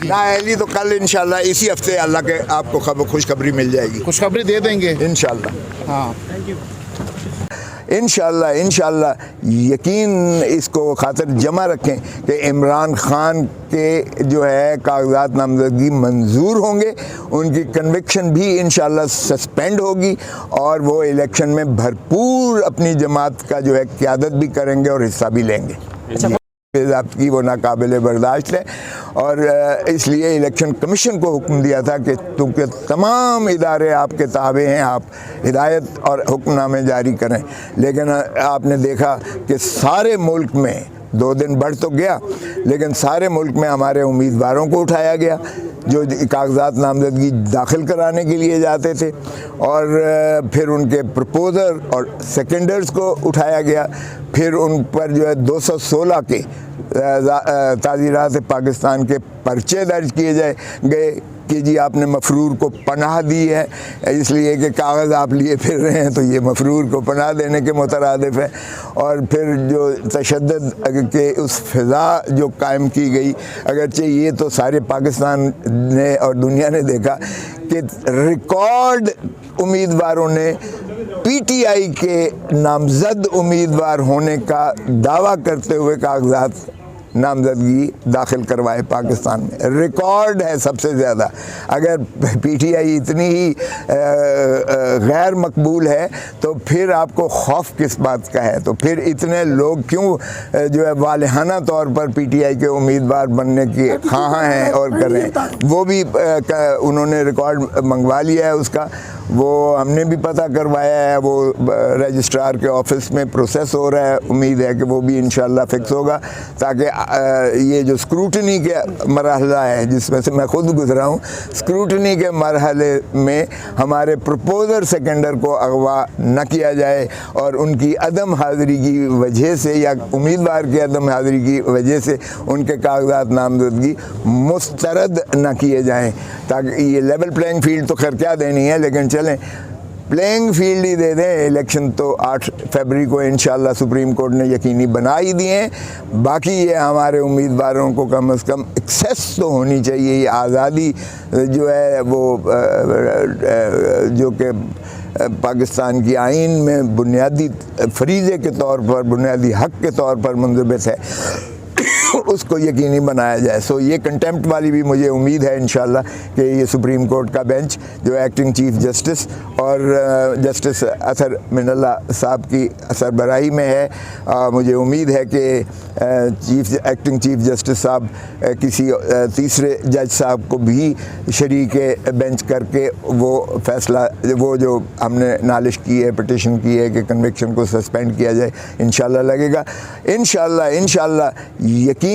नाअहली तो कल इंशाल्लाह इसी हफ्ते अल्लाह के आपको खुशखबरी मिल जाएगी। खुशखबरी दे देंगे इंशाल्लाह। हाँ इंशाल्लाह यकीन इसको खातिर जमा रखें कि इमरान खान के जो है कागजात नामजदगी मंजूर होंगे, उनकी कन्विक्शन भी इंशाल्लाह सस्पेंड होगी और वो इलेक्शन में भरपूर अपनी जमात का जो है क़यादत भी करेंगे और हिस्सा भी लेंगे। आपकी वो नाकाबिल बर्दाश्त है और इसलिए इलेक्शन कमीशन को हुक्म दिया था कि चूँकि तमाम इदारे आपके ताबे हैं, आप हिदायत और हुक्मनामे जारी करें। लेकिन आपने देखा कि सारे मुल्क में 2 दिन बढ़ तो गया, लेकिन सारे मुल्क में हमारे उम्मीदवारों को उठाया गया जो कागजात नामजदगी दाखिल कराने के लिए जाते थे, और फिर उनके प्रपोज़र और सेकेंडर्स को उठाया गया। फिर उन पर जो है 216 के ताज़ीरात पाकिस्तान के पर्चे दर्ज किए गए कि जी आपने मफरूर को पनाह दी है, इसलिए कि कागज़ आप लिए फिर रहे हैं तो ये मफरूर को पनाह देने के मुतरादिफ है। और फिर जो तशद्दुद के उस फ़िज़ा जो कायम की गई, अगरचे ये तो सारे पाकिस्तान ने और दुनिया ने देखा कि रिकॉर्ड उम्मीदवारों ने पीटीआई के नामज़द उम्मीदवार होने का दावा करते हुए कागजात नामजदगी दाखिल करवाए पाकिस्तान में। रिकॉर्ड है सबसे ज़्यादा। अगर पीटीआई इतनी ही गैर मकबूल है तो फिर आपको खौफ किस बात का है? तो फिर इतने लोग क्यों जो है वालिहाना तौर पर पीटीआई के उम्मीदवार बनने की ख़्वाह हैं और कर रहे हैं? वो भी उन्होंने रिकॉर्ड मंगवा लिया है उसका, वो हमने भी पता करवाया है, वो रजिस्ट्रार के ऑफिस में प्रोसेस हो रहा है। उम्मीद है कि वो भी इंशाल्लाह फिक्स होगा, ताकि ये जो स्क्रूटनी के मरहला है जिसमें से मैं खुद गुजरा हूँ, स्क्रूटनी के मरहले में हमारे प्रपोज़र सेकेंडर को अगवा न किया जाए और उनकी अदम हाज़िरी की वजह से या उम्मीदवार की अदम हाज़िरी की वजह से उनके कागजात नामजदगी मुस्तरद न किए जाएँ। ताकि ये लेवल प्लेइंग फील्ड तो खैर क्या देनी है, लेकिन चलें प्लेइंग फील्ड ही दे दें। इलेक्शन तो 8 फरवरी को इंशाल्लाह सुप्रीम कोर्ट ने यकीनी बना ही दिए हैं। बाकी ये हमारे उम्मीदवारों को कम से कम एक्सेस तो होनी चाहिए, ये आज़ादी जो है वो जो कि पाकिस्तान की आइन में बुनियादी फरीज़े के तौर पर, बुनियादी हक़ के तौर पर मुंज़बित है, उसको यकीनी बनाया जाए। सो ये कंटेम्प्ट वाली भी मुझे उम्मीद है इंशाल्लाह कि ये सुप्रीम कोर्ट का बेंच जो एक्टिंग चीफ जस्टिस और जस्टिस असर मिनल्ला साहब की सरबराही में है, मुझे उम्मीद है कि एक्टिंग चीफ जस्टिस साहब किसी तीसरे जज साहब को भी शरीक बेंच करके वो फैसला, वो जो हमने नालिश की है, पिटिशन की है कि कन्विक्शन को सस्पेंड किया जाए, इंशाल्लाह लगेगा। इंशाल्लाह यकीन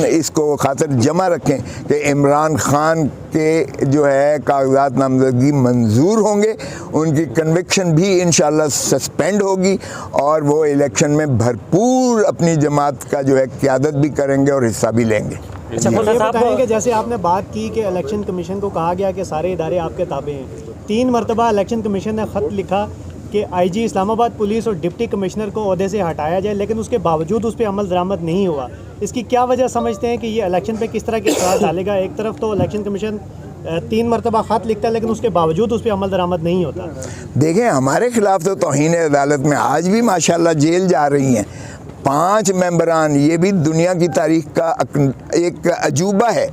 इसको खातिर जमा रखें कि इमरान खान के जो है कागजात नामजदगी मंजूर होंगे, उनकी कन्विक्शन भी इंशाल्लाह सस्पेंड होगी और वो इलेक्शन में भरपूर अपनी जमात का जो है क़यादत भी करेंगे और हिस्सा भी लेंगे। अच्छा, ये बताएं कि जैसे आपने बात की कि इलेक्शन कमीशन को कहा गया कि सारे इदारे आपके ताबे हैं, 3 मरतबा इलेक्शन कमीशन ने ख़त लिखा कि आईजी इस्लामाबाद पुलिस और डिप्टी कमिश्नर को ओहदे से हटाया जाए, लेकिन उसके बावजूद उस पर अमल दरामद नहीं हुआ। इसकी क्या वजह समझते हैं कि ये इलेक्शन पे किस तरह के असर डालेगा? एक तरफ तो इलेक्शन कमीशन 3 मरतबा ख़त लिखता है लेकिन उसके बावजूद उस पर अमल दरामद नहीं होता। देखें, हमारे ख़िलाफ़ तो तौहीन अदालत में आज भी माशाल्लाह जेल जा रही हैं 5 मेंबरान। ये भी दुनिया की तारीख़ का एक अजूबा है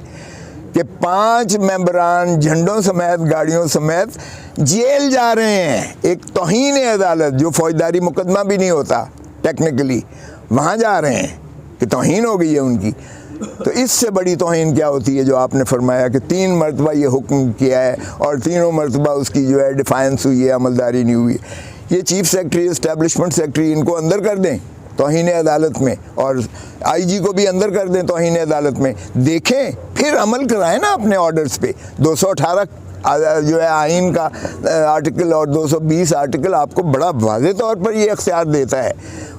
कि 5 मेंबरान झंडों समेत, गाड़ियों समेत जेल जा रहे हैं। एक तौहीन अदालत जो फ़ौजदारी मुकदमा भी नहीं होता टेक्निकली, वहाँ जा रहे हैं कि तौहीन हो गई है उनकी। तो इससे बड़ी तौहीन क्या होती है जो आपने फरमाया कि 3 मरतबा ये हुक्म किया है और तीनों मरतबा उसकी जो है डिफाइंस हुई है, अमलदारी नहीं हुई। ये चीफ सेक्रेटरी, इस्टेब्लिशमेंट सेक्रेटरी, इनको अंदर कर दें तौहीन अदालत में और आईजी को भी अंदर कर दें तौहीन अदालत में, देखें फिर अमल कराएं ना अपने ऑर्डर्स पे। 218 जो है आइन का आर्टिकल और 220 आर्टिकल आपको बड़ा वाज़े तौर पर ये अख्तियार देता है।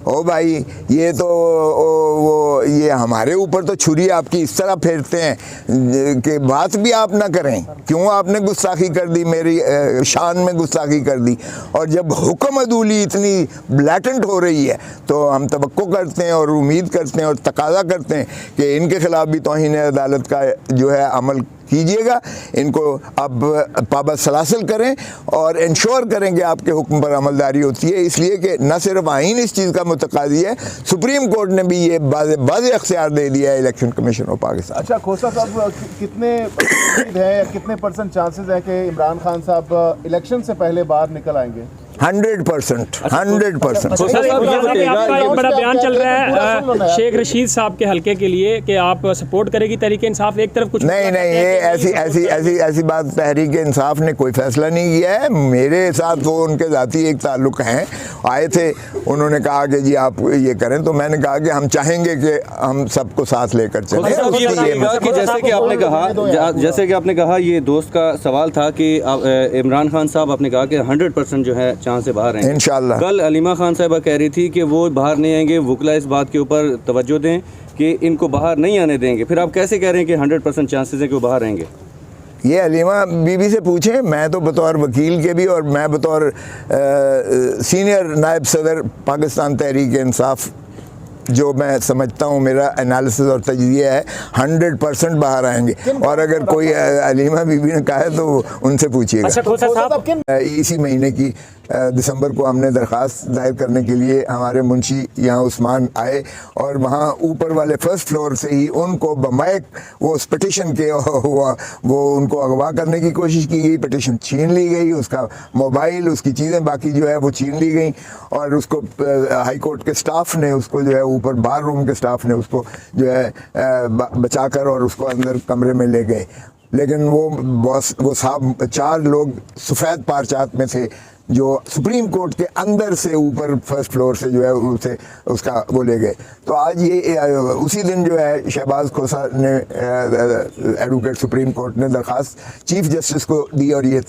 ओ भाई ये तो ये हमारे ऊपर तो छुरी आपकी इस तरह फेरते हैं कि बात भी आप ना करें, क्यों आपने गुस्ताखी कर दी, मेरी शान में गुस्ताखी कर दी। और जब हुक्म अदूली इतनी ब्लैटेंट हो रही है तो हम तवक्को करते हैं और उम्मीद करते हैं और तकाजा करते हैं कि इनके खिलाफ भी तौहीन अदालत का जो है अमल कीजिएगा, इनको अब पाबंद सलासिल करें और इंश्योर करें कि आपके हुक्म पर अमलदारी होती है। इसलिए कि न सिर्फ आइन इस चीज़ का मुतकादी है, सुप्रीम कोर्ट ने भी ये बाज़ अख्तियार दे दिया है इलेक्शन कमीशन ऑफ पाकिस्तान। अच्छा खोसा साहब, कितने उम्मीद है या कितने % चांसेस है कि इमरान खान साहब इलेक्शन से पहले बाहर निकल आएंगे? 100%, 100%। तो सर आपका एक बड़ा बयान चल रहा है शेख रशीद साहब के हलके के लिए कि आप सपोर्ट करेगी तहरीक इंसाफ, एक तरफ कुछ नहीं ये ऐसी बात तहरीक इंसाफ ने कोई फैसला नहीं किया है। मेरे साथ वो उनके ज़ाती एक ताल्लुक़ हैं, आए थे, उन्होंने कहा कि जी आप ये करें, तो मैंने कहा कि हम चाहेंगे कि हम सबको साथ लेकर चलें। जैसे कि आपने कहा ये दोस्त का सवाल था कि इमरान खान साहब आपने कहा कि 100% जो है चांस से बाहर आएंगे इंशाल्लाह। कल अलीमा खान साहिबा कह रही थी कि वो बाहर नहीं आएंगे, वकला इस बात के ऊपर तवज्जो दें कि इनको बाहर नहीं आने देंगे, फिर आप कैसे कह रहे हैं कि 100% चांसेस है कि वो बाहर आएंगे? ये अलीमा बीबी से पूछें, मैं तो बतौर वकील के भी और मैं बतौर सीनियर नायब सदर पाकिस्तान तहरीक इंसाफ जो मैं समझता हूँ, मेरा एनालिसिस और तजज़िया है, 100% बाहर आएंगे। और अगर कोई अलीमा बीबी ने कहा है तो उनसे पूछिएगा। इसी महीने की दिसंबर को हमने दरख्वास्त दायर करने के लिए हमारे मुंशी यहाँ उस्मान आए और वहाँ ऊपर वाले फर्स्ट फ्लोर से ही उनको बमैक वो उस पिटिशन के वो उनको अगवा करने की कोशिश की गई, पिटिशन छीन ली गई, उसका मोबाइल, उसकी चीज़ें बाकी जो है वो छीन ली गई और उसको हाई कोर्ट के स्टाफ ने उसको जो है ऊपर बार रूम के स्टाफ ने उसको जो है बचाकर और उसको अंदर कमरे में ले गए। लेकिन वो साहब 4 लोग सफ़ेद पारचात में थे जो सुप्रीम कोर्ट के अंदर से ऊपर फर्स्ट फ्लोर से जो है उसे उसका वो ले गए। तो आज ये उसी दिन जो है शहबाज खोसा ने एडवोकेट सुप्रीम कोर्ट ने दरख्वास्त चीफ जस्टिस को दी और ये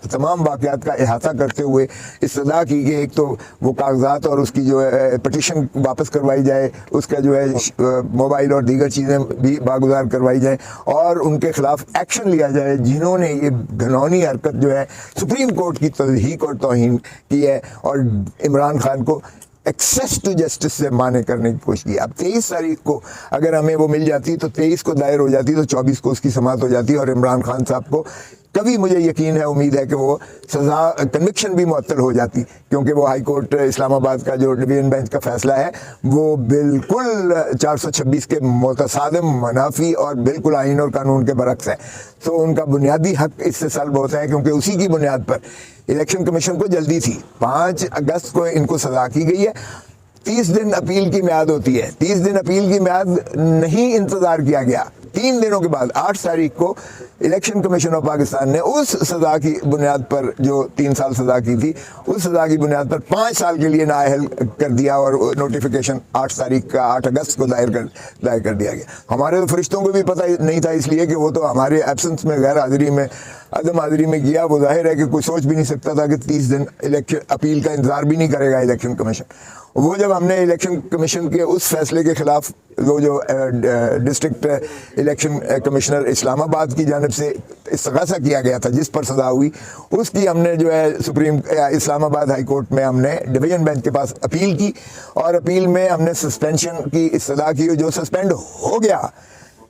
तमाम वाक़यात का अहाता करते हुए इस्तदा की कि एक तो वो कागजात और उसकी जो है पटिशन वापस करवाई जाए, उसका जो है मोबाइल और दीगर चीज़ें भी बागुजार करवाई जाए और उनके खिलाफ एक्शन लिया जाए जिन्होंने ये घिनौनी हरकत जो है सुप्रीम कोर्ट की तज़हीक और तौहीन की है और इमरान खान को एक्सेस टू जस्टिस से माने करने की कोशिश की। अब 23 तारीख को अगर हमें वो मिल जाती तो 23 को दायर हो जाती तो 24 को उसकी समाअत हो जाती और इमरान खान साहब को कभी मुझे यकीन है, उम्मीद है कि वो सज़ा कन्विक्शन भी मुअत्तल हो जाती, क्योंकि वो हाई कोर्ट इस्लामाबाद का जो डिवीज़न बेंच का फ़ैसला है वो बिल्कुल 426 के मुतसादिम, मुनाफी और बिल्कुल आइन और कानून के बरक्स है। तो उनका बुनियादी हक इससे सल्ब होता है क्योंकि उसी की बुनियाद पर इलेक्शन कमीशन को जल्दी थी, 5 अगस्त को इनको सज़ा की गई है। 30 दिन अपील की म्याद होती है, 30 दिन अपील की म्याद नहीं इंतज़ार किया गया। 3 दिनों के बाद 8 तारीख को इलेक्शन कमीशन ऑफ पाकिस्तान ने उस सज़ा की बुनियाद पर जो 3 साल सज़ा की थी, उस सज़ा की बुनियाद पर 5 साल के लिए नाअहल कर दिया और नोटिफिकेशन 8 तारीख का 8 अगस्त को दायर कर दिया गया। हमारे तो फरिश्तों को भी पता नहीं था, इसलिए कि वो तो हमारे एब्सेंस में, गैर हाज़िरी में, अदम हाज़िरी में किया। वो जाहिर है कि कोई सोच भी नहीं सकता था कि 30 दिन इलेक्शन अपील का इंतज़ार भी नहीं करेगा इलेक्शन कमीशन। वो जब हमने इलेक्शन कमीशन के उस फैसले के ख़िलाफ़ वो जो डिस्ट्रिक्ट इलेक्शन कमिश्नर इस्लामाबाद की जानिब से इस्तग़ासा किया गया था जिस पर सज़ा हुई, उसकी हमने जो है सुप्रीम इस्लामाबाद हाई कोर्ट में हमने डिवीज़न बेंच के पास अपील की और अपील में हमने सस्पेंशन की इस्तदा की। जो सस्पेंड हो गया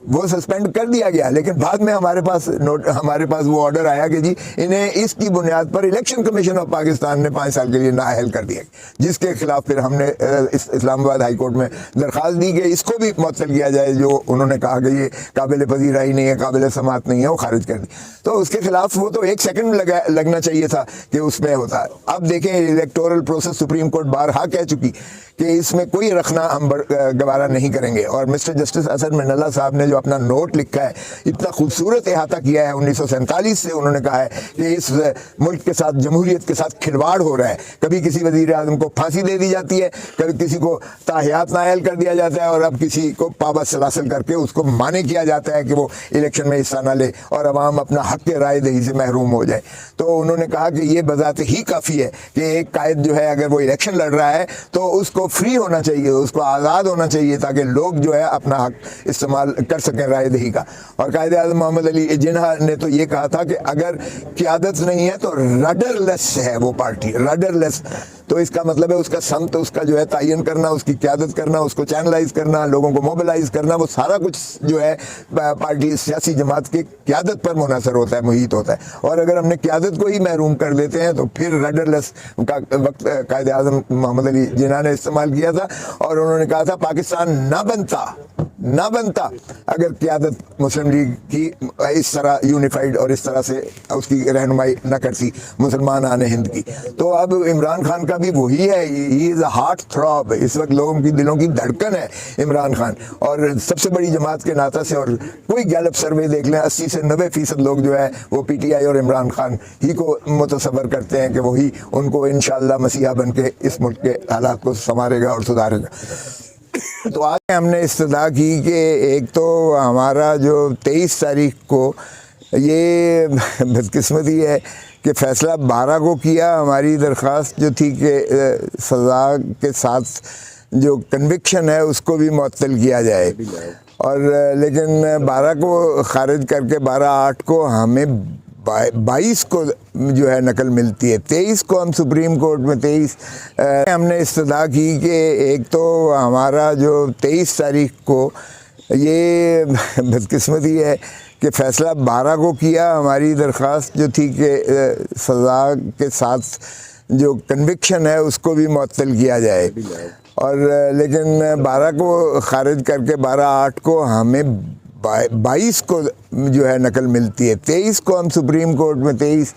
वो सस्पेंड कर दिया गया, लेकिन बाद में हमारे पास वो ऑर्डर आया कि जी इन्हें इसकी बुनियाद पर इलेक्शन कमीशन ऑफ पाकिस्तान ने 5 साल के लिए नाअहल कर दिया, जिसके खिलाफ फिर हमने इस्लामाबाद हाई कोर्ट में दरख्वास्त दी कि इसको भी मुअत्तल किया जाए। जो उन्होंने कहा कि ये काबिल पजीराई नहीं है, काबिल समाअत नहीं है, वो खारिज कर दी। तो उसके खिलाफ वो तो 1 सेकंड लगना चाहिए था कि उसमें होता। अब देखें इलेक्टोरल प्रोसेस सुप्रीम कोर्ट बारहा कह चुकी कि इसमें कोई रखना हम गवारा नहीं करेंगे। और मिस्टर जस्टिस असद मिनल्ला साहब ने जो अपना नोट लिखा है, इतना खूबसूरत अहाता किया है 1947 से, उन्होंने कहा है कि इस मुल्क के साथ, जमहूरियत के साथ खिलवाड़ हो रहा है। कभी किसी वज़ीर आज़म को फांसी दे दी जाती है, कभी किसी को ताहियात नाअहल कर दिया जाता है और अब किसी को पाबंद सलासिल करके उसको माने किया जाता है कि वो इलेक्शन में हिस्सा न ले और अवाम अपना हक़ राय दही से महरूम हो जाए। तो उन्होंने कहा कि ये बज़ात ही काफ़ी है कि एक कायद जो है अगर वो इलेक्शन लड़ रहा है तो उसको उसको फ्री होना चाहिए, उसको आज़ाद होना चाहिए ताकि लोग जो है अपना हक इस्तेमाल कर सकें राय दही का। और कायदे आज़म मोहम्मद अली जिन्ना ने तो ये कहा था कि अगर क़यादत नहीं है तो रडरलेस है वो पार्टी, रडरलेस। तो इसका मतलब है उसका समत, उसका जो है तयन करना, उसकी क़यादत करना, उसको चैनलाइज करना, लोगों को मोबिलाइज करना, वो सारा कुछ जो है पार्टी सियासी जमात की क़यादत पर मुनहसर होता है, मुहित होता है। और अगर हमने क़यादत को ही महरूम कर देते हैं तो फिर रडरलेस का वक्त कायदे आज़म मोहम्मद अली जिन्ना ने इस्तेमाल किया था। और उन्होंने कहा था पाकिस्तान ना बनता अगर क़यादत मुस्लिम लीग की इस तरह यूनिफाइड और इस तरह से उसकी रहनुमाई न करती मुसलमान आने हिंद की। तो अब इमरान खान का भी वही है, he is a heart throb, इस वक्त लोगों की दिलों की धड़कन है इमरान खान। और सबसे बड़ी जमात के नाता से, और कोई गैलप सर्वे देख लें, 80 से 90% लोग जो है वो PTI और इमरान खान ही को मुतसव्वर करते हैं कि वही उनको इंशाअल्लाह मसीहा बन के इस मुल्क के हालात को संवारेगा और सुधारेगा। तो आज हमने इस्तदा की कि एक तो हमारा जो 23 तारीख को ये बदकिस्मती है कि फ़ैसला 12 को किया, हमारी दरख्वास्त जो थी कि सज़ा के साथ जो कन्विक्शन है उसको भी मुअत्तल किया जाए, और लेकिन 12 को ख़ारिज करके 12/8 को हमें 22 को जो है नकल मिलती है। 23 को हम सुप्रीम कोर्ट में 23 हमने इस्तदा की कि एक तो हमारा जो 23 तारीख को ये बदकिस्मती है कि फ़ैसला 12 को किया, हमारी दरख्वास्त जो थी कि सज़ा के साथ जो कन्विक्शन है उसको भी मुअत्तल किया जाए, और लेकिन 12 को ख़ारिज करके 12/8 को हमें 22 को जो है नकल मिलती है। 23 को हम सुप्रीम कोर्ट में 23